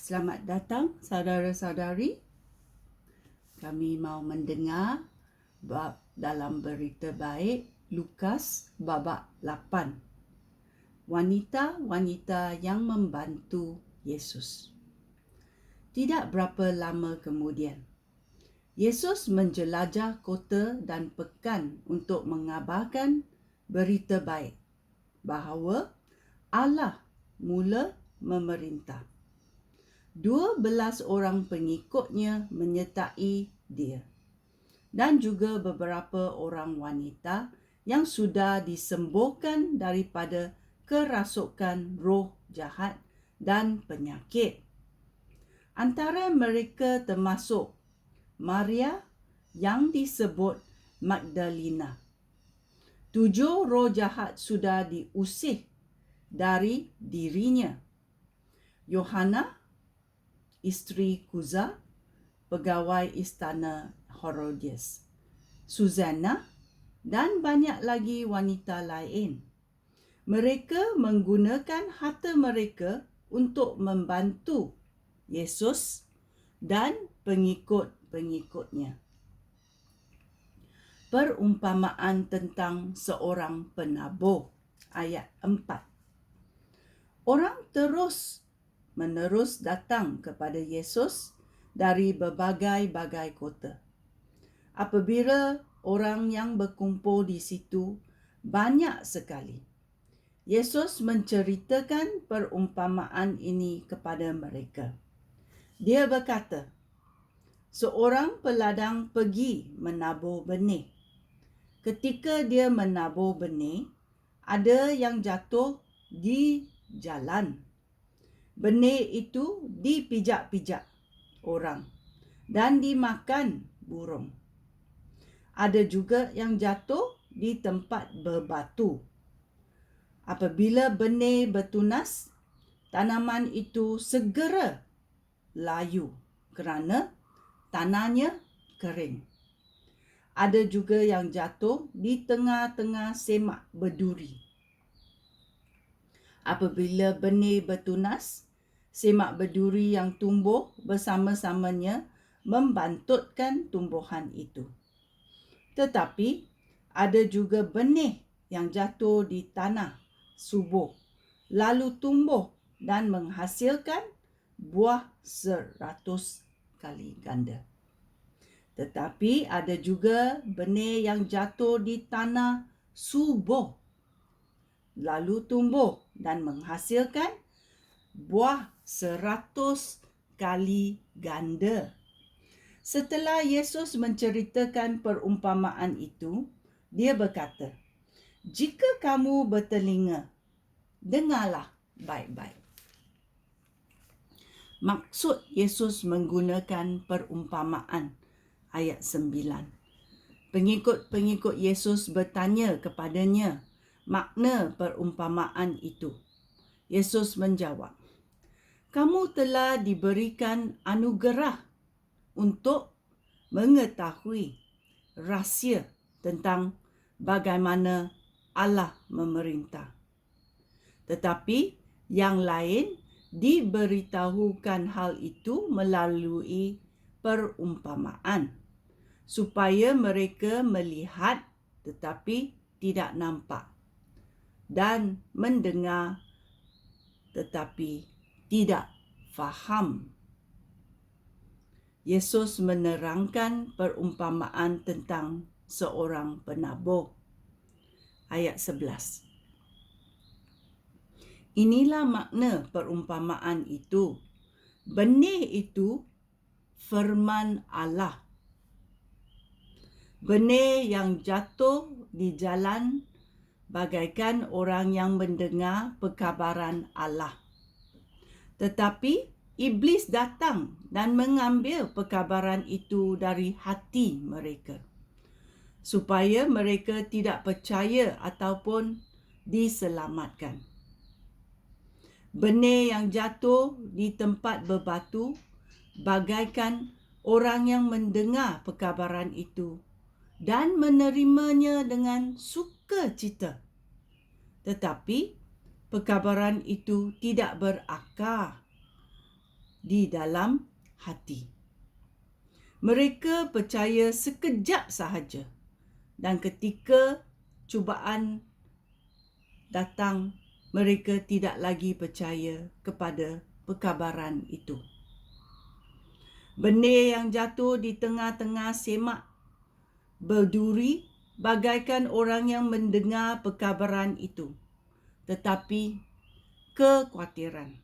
Selamat datang saudara-saudari. Kami mau mendengar bab dalam berita baik Lukas babak 8. Wanita-wanita yang membantu Yesus. Tidak berapa lama kemudian, Yesus menjelajah kota dan pekan untuk mengabarkan berita baik bahawa Allah mula memerintah. 12 orang pengikutnya menyertai dia dan juga beberapa orang wanita yang sudah disembuhkan daripada kerasukan roh jahat dan penyakit. Antara mereka termasuk Maria yang disebut Magdalena. 7 roh jahat sudah diusir dari dirinya. Yohana, isteri Kuza, pegawai istana Herodias, Susana, dan banyak lagi wanita lain. Mereka menggunakan harta mereka untuk membantu Yesus dan pengikut-pengikutnya. Perumpamaan tentang seorang penabur, ayat 4. Orang terus-menerus datang kepada Yesus dari berbagai-bagai kota. Apabila orang yang berkumpul di situ banyak sekali, Yesus menceritakan perumpamaan ini kepada mereka. Dia berkata, seorang peladang pergi menabur benih. Ketika dia menabur benih, ada yang jatuh di jalan. Benih itu dipijak-pijak orang dan dimakan burung. Ada juga yang jatuh di tempat berbatu. Apabila benih bertunas, tanaman itu segera layu kerana tanahnya kering. Ada juga yang jatuh di tengah-tengah semak berduri. Apabila benih bertunas, semak berduri yang tumbuh bersama-samanya membantutkan tumbuhan itu. Tetapi ada juga benih yang jatuh di tanah subur, lalu tumbuh dan menghasilkan buah 100 kali ganda. Tetapi ada juga benih yang jatuh di tanah subur, lalu tumbuh dan menghasilkan buah 100 kali ganda. Setelah Yesus menceritakan perumpamaan itu, dia berkata, jika kamu bertelinga, dengarlah baik-baik. Maksud Yesus menggunakan perumpamaan, ayat 9. Pengikut-pengikut Yesus bertanya kepadanya makna perumpamaan itu. Yesus menjawab, kamu telah diberikan anugerah untuk mengetahui rahsia tentang bagaimana Allah memerintah. Tetapi yang lain diberitahukan hal itu melalui perumpamaan, supaya mereka melihat tetapi tidak nampak, dan mendengar tetapi tidak faham. Yesus menerangkan perumpamaan tentang seorang penabur. Ayat 11. Inilah makna perumpamaan itu. Benih itu firman Allah. Benih yang jatuh di jalan bagaikan orang yang mendengar perkabaran Allah. Tetapi iblis datang dan mengambil perkabaran itu dari hati mereka, supaya mereka tidak percaya ataupun diselamatkan. Benih yang jatuh di tempat berbatu bagaikan orang yang mendengar perkabaran itu dan menerimanya dengan sukacita. Tetapi perkabaran itu tidak berakar di dalam hati. Mereka percaya sekejap sahaja, dan ketika cubaan datang, mereka tidak lagi percaya kepada perkabaran itu. Benih yang jatuh di tengah-tengah semak berduri bagaikan orang yang mendengar perkabaran itu, tetapi kekhawatiran,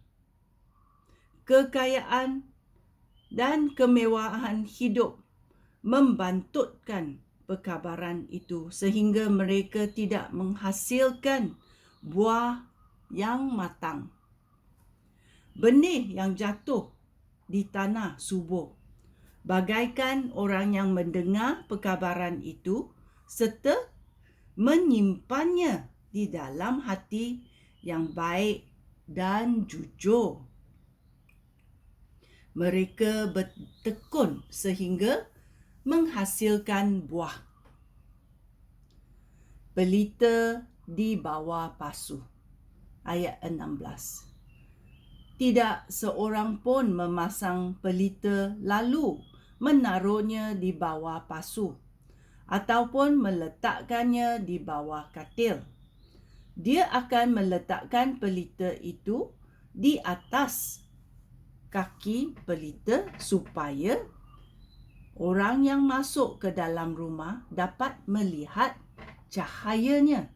kekayaan dan kemewahan hidup membantutkan perkabaran itu sehingga mereka tidak menghasilkan buah yang matang. Benih yang jatuh di tanah subur bagaikan orang yang mendengar perkabaran itu serta menyimpannya di dalam hati yang baik dan jujur. Mereka bertekun sehingga menghasilkan buah. Pelita di bawah pasu. Ayat 16. Tidak seorang pun memasang pelita lalu menaruhnya di bawah pasu ataupun meletakkannya di bawah katil. Dia akan meletakkan pelita itu di atas kaki pelita supaya orang yang masuk ke dalam rumah dapat melihat cahayanya.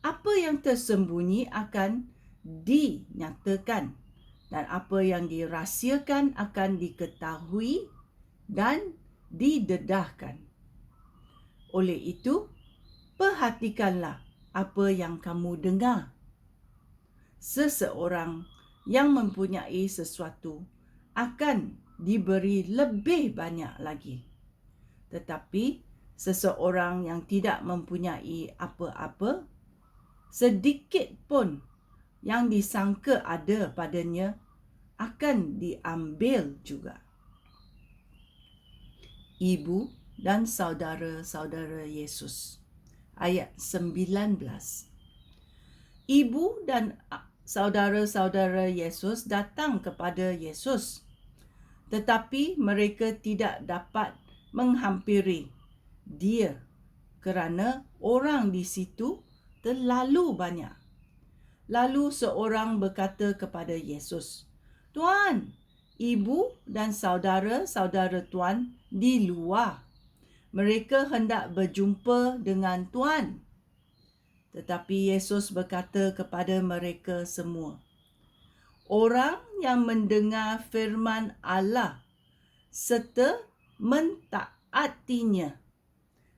Apa yang tersembunyi akan dinyatakan dan apa yang dirahsiakan akan diketahui dan didedahkan. Oleh itu, perhatikanlah apa yang kamu dengar. Seseorang yang mempunyai sesuatu akan diberi lebih banyak lagi. Tetapi seseorang yang tidak mempunyai apa-apa, sedikit pun yang disangka ada padanya akan diambil juga. Ibu dan saudara-saudara Yesus. Ayat 19. Ibu dan saudara-saudara Yesus datang kepada Yesus, tetapi mereka tidak dapat menghampiri dia kerana orang di situ terlalu banyak. Lalu seorang berkata kepada Yesus, "Tuan, ibu dan saudara-saudara Tuan di luar. Mereka hendak berjumpa dengan Tuan." Tetapi Yesus berkata kepada mereka semua, "Orang yang mendengar firman Allah serta mentaatinya,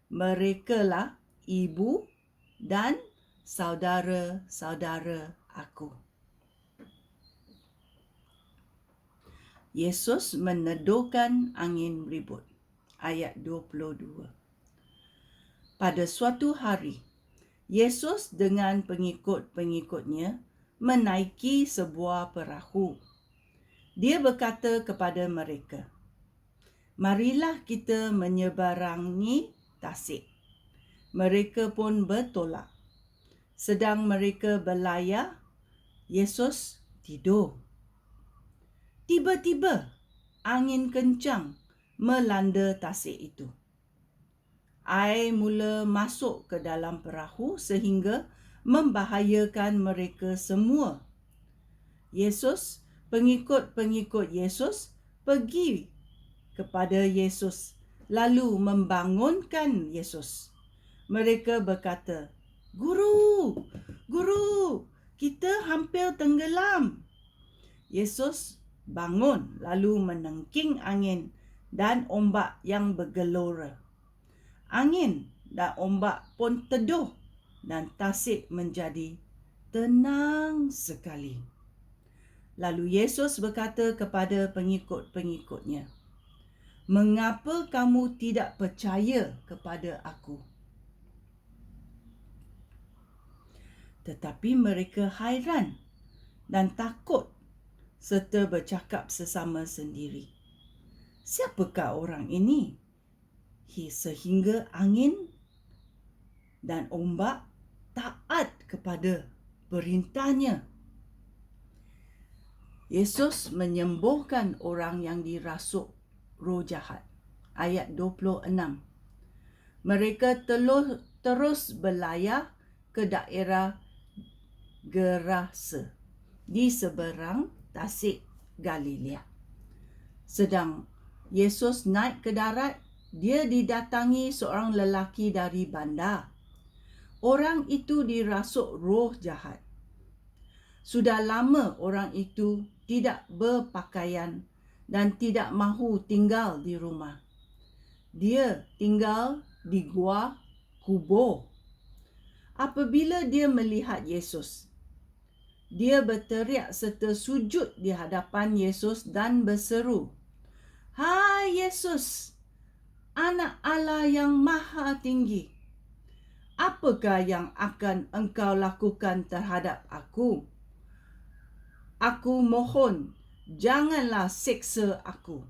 merekalah ibu dan saudara-saudara aku." Yesus menedurkan angin ribut. Ayat 22. Pada suatu hari, Yesus dengan pengikut-pengikutnya menaiki sebuah perahu. Dia berkata kepada mereka, "Marilah kita menyeberangi tasik." Mereka pun bertolak. Sedang mereka berlayar, Yesus tidur. Tiba-tiba, angin kencang melanda tasik itu. Air mula masuk ke dalam perahu sehingga membahayakan mereka semua. Yesus, pengikut-pengikut Yesus pergi kepada Yesus lalu membangunkan Yesus. Mereka berkata, "Guru, Guru, kita hampir tenggelam." Yesus bangun lalu menengking angin dan ombak yang bergelora. Angin dan ombak pun teduh dan tasik menjadi tenang sekali. Lalu Yesus berkata kepada pengikut-pengikutnya, "Mengapa kamu tidak percaya kepada aku?" Tetapi mereka hairan dan takut serta bercakap sesama sendiri, "Siapakah orang ini sehingga angin dan ombak taat kepada perintahnya?" Yesus menyembuhkan orang yang dirasuk roh jahat. Ayat 26. Mereka terus berlayar ke daerah Gerasa di seberang Tasik Galilea. Sedang Yesus naik ke darat, dia didatangi seorang lelaki dari bandar. Orang itu dirasuk roh jahat. Sudah lama orang itu tidak berpakaian dan tidak mahu tinggal di rumah. Dia tinggal di gua kubur. Apabila dia melihat Yesus, dia berteriak serta sujud di hadapan Yesus dan berseru, "Hai Yesus, Anak Allah yang Maha Tinggi, apakah yang akan Engkau lakukan terhadap aku? Aku mohon, janganlah seksa aku."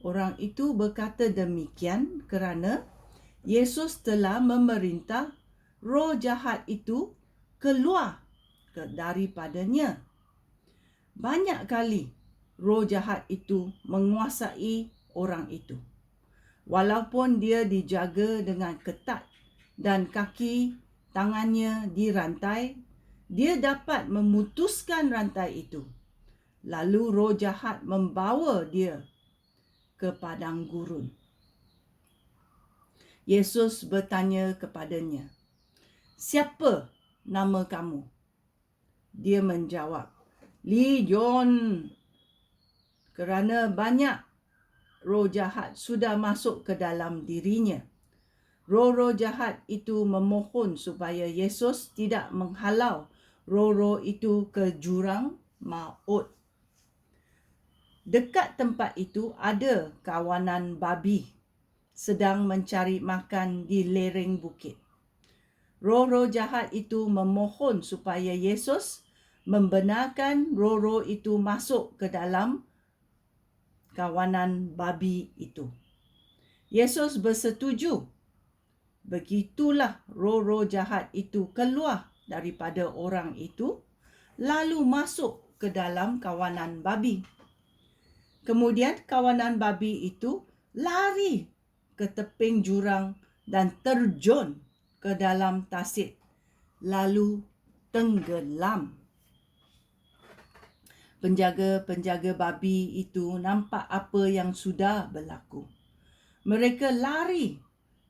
Orang itu berkata demikian kerana Yesus telah memerintah roh jahat itu keluar daripadanya. Banyak kali roh jahat itu menguasai orang itu. Walaupun dia dijaga dengan ketat dan kaki tangannya dirantai, dia dapat memutuskan rantai itu. Lalu roh jahat membawa dia ke padang gurun. Yesus bertanya kepadanya, "Siapa nama kamu?" Dia menjawab, "Legion," kerana banyak roh jahat sudah masuk ke dalam dirinya. Roh-roh jahat itu memohon supaya Yesus tidak menghalau roh-roh itu ke jurang maut. Dekat tempat itu ada kawanan babi sedang mencari makan di lereng bukit. Roh-roh jahat itu memohon supaya Yesus membenarkan roh-roh itu masuk ke dalam kawanan babi itu. Yesus bersetuju. Begitulah roh-roh jahat itu keluar daripada orang itu, lalu masuk ke dalam kawanan babi. Kemudian kawanan babi itu lari ke teping jurang dan terjun ke dalam tasik, lalu tenggelam. Penjaga-penjaga babi itu nampak apa yang sudah berlaku. Mereka lari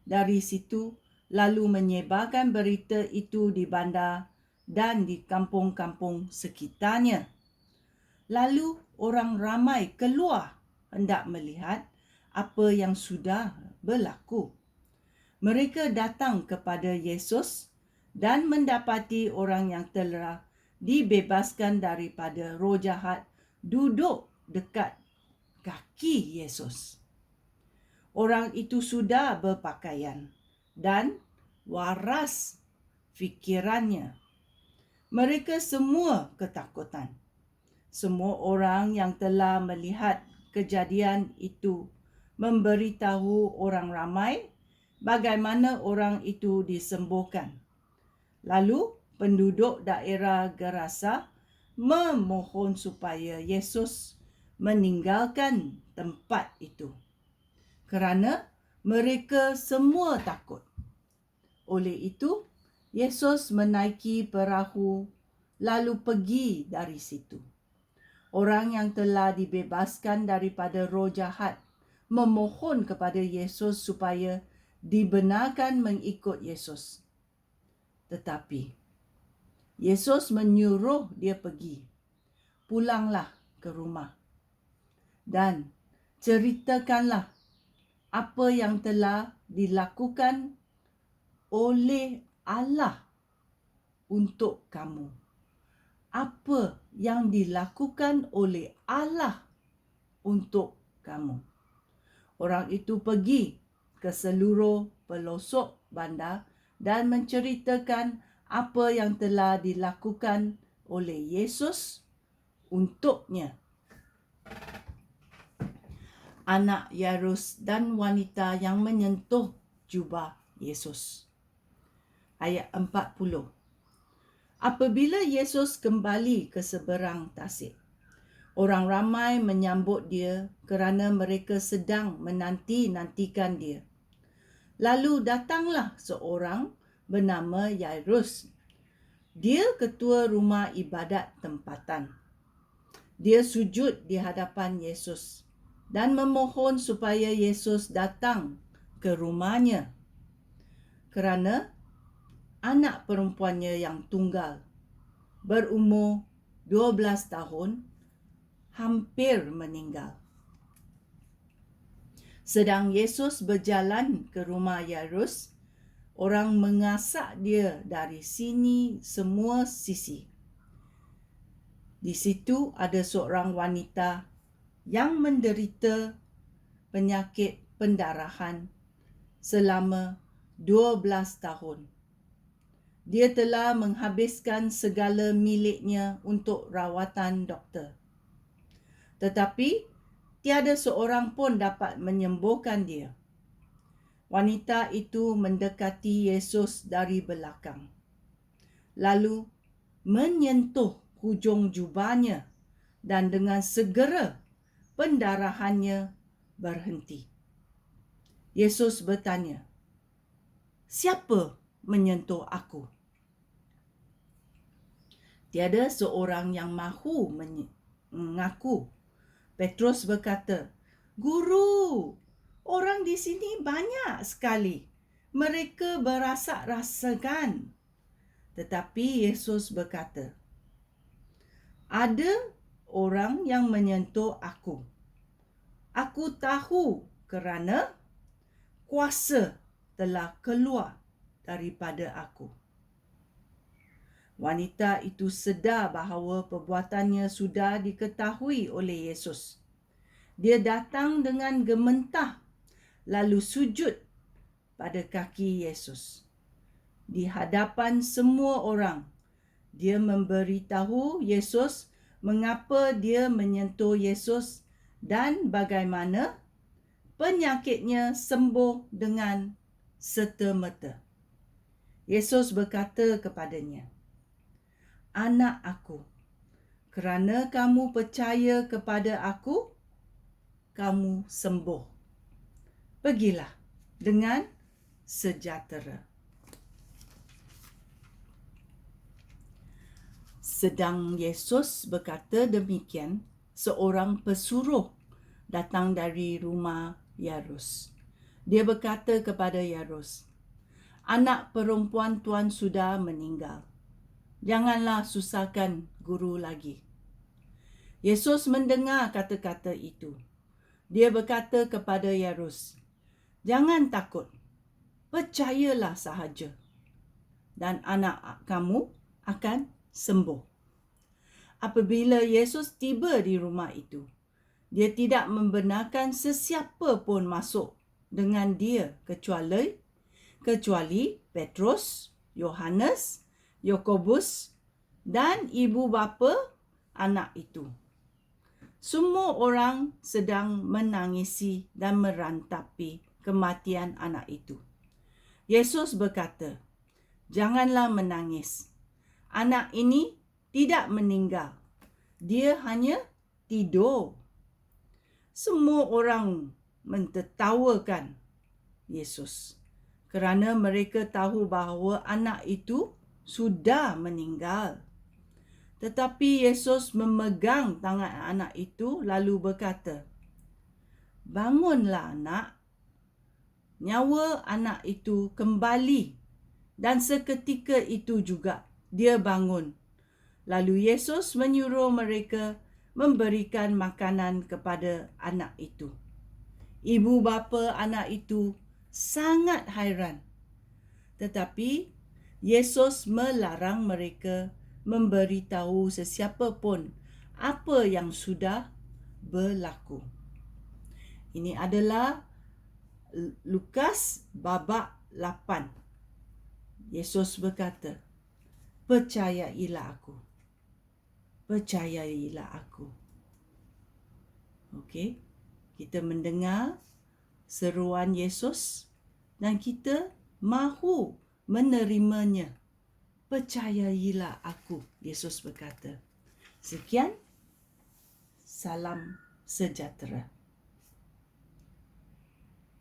dari situ lalu menyebarkan berita itu di bandar dan di kampung-kampung sekitarnya. Lalu orang ramai keluar hendak melihat apa yang sudah berlaku. Mereka datang kepada Yesus dan mendapati orang yang telah dibebaskan daripada roh jahat duduk dekat kaki Yesus. Orang itu sudah berpakaian dan waras fikirannya. Mereka semua ketakutan. Semua orang yang telah melihat kejadian itu memberitahu orang ramai bagaimana orang itu disembuhkan. Lalu penduduk daerah Gerasa memohon supaya Yesus meninggalkan tempat itu, kerana mereka semua takut. Oleh itu, Yesus menaiki perahu lalu pergi dari situ. Orang yang telah dibebaskan daripada roh jahat memohon kepada Yesus supaya dibenarkan mengikut Yesus. Tetapi Yesus menyuruh dia pergi. Pulanglah ke rumah dan ceritakanlah apa yang telah dilakukan oleh Allah untuk kamu. Apa yang dilakukan oleh Allah untuk kamu. Orang itu pergi ke seluruh pelosok bandar dan menceritakan apa yang telah dilakukan oleh Yesus untuknya. Anak Yairus dan wanita yang menyentuh jubah Yesus. Ayat 40. Apabila Yesus kembali ke seberang tasik, Orang ramai menyambut dia kerana mereka sedang menanti-nantikan dia. Lalu datanglah seorang bernama Yairus. Dia ketua rumah ibadat tempatan. Dia sujud di hadapan Yesus dan memohon supaya Yesus datang ke rumahnya kerana anak perempuannya yang tunggal berumur 12 tahun hampir meninggal. Sedang Yesus berjalan ke rumah Yairus, orang mengasak dia dari sini semua sisi. Di situ ada seorang wanita yang menderita penyakit pendarahan selama 12 tahun. Dia telah menghabiskan segala miliknya untuk rawatan doktor. Tetapi tiada seorang pun dapat menyembuhkan dia. Wanita itu mendekati Yesus dari belakang, lalu menyentuh hujung jubahnya dan dengan segera pendarahannya berhenti. Yesus bertanya, "Siapa menyentuh aku?" Tiada seorang yang mahu mengaku. Petrus berkata, "Guru, orang di sini banyak sekali. Mereka berasak-rasakan." Tetapi Yesus berkata, "Ada orang yang menyentuh aku. Aku tahu kerana kuasa telah keluar daripada aku." Wanita itu sedar bahawa perbuatannya sudah diketahui oleh Yesus. Dia datang dengan gementah lalu sujud pada kaki Yesus. Di hadapan semua orang, dia memberitahu Yesus mengapa dia menyentuh Yesus dan bagaimana penyakitnya sembuh dengan serta-merta. Yesus berkata kepadanya, "Anak aku, kerana kamu percaya kepada aku, kamu sembuh. Pergilah dengan sejahtera." Sedang Yesus berkata demikian, seorang pesuruh datang dari rumah Yairus. Dia berkata kepada Yairus, "Anak perempuan tuan sudah meninggal. Janganlah susahkan guru lagi." Yesus mendengar kata-kata itu. Dia berkata kepada Yairus, "Jangan takut, percayalah sahaja, dan anak kamu akan sembuh." Apabila Yesus tiba di rumah itu, dia tidak membenarkan sesiapa pun masuk dengan dia kecuali Petrus, Yohanes, Yakobus dan ibu bapa anak itu. Semua orang sedang menangisi dan merantapi kematian anak itu. Yesus berkata, "Janganlah menangis. Anak ini tidak meninggal. Dia hanya tidur." Semua orang mentertawakan Yesus kerana mereka tahu bahawa anak itu sudah meninggal. Tetapi Yesus memegang tangan anak itu lalu berkata, "Bangunlah anak." Nyawa anak itu kembali dan seketika itu juga dia bangun. Lalu Yesus menyuruh mereka memberikan makanan kepada anak itu. Ibu bapa anak itu sangat hairan. Tetapi Yesus melarang mereka memberitahu sesiapa pun apa yang sudah berlaku. Ini adalah Lukas babak 8. Yesus berkata, "Percayailah aku. Percayailah aku." Okey, kita mendengar seruan Yesus dan kita mahu menerimanya. Percayailah aku, Yesus berkata. Sekian, Salam sejahtera.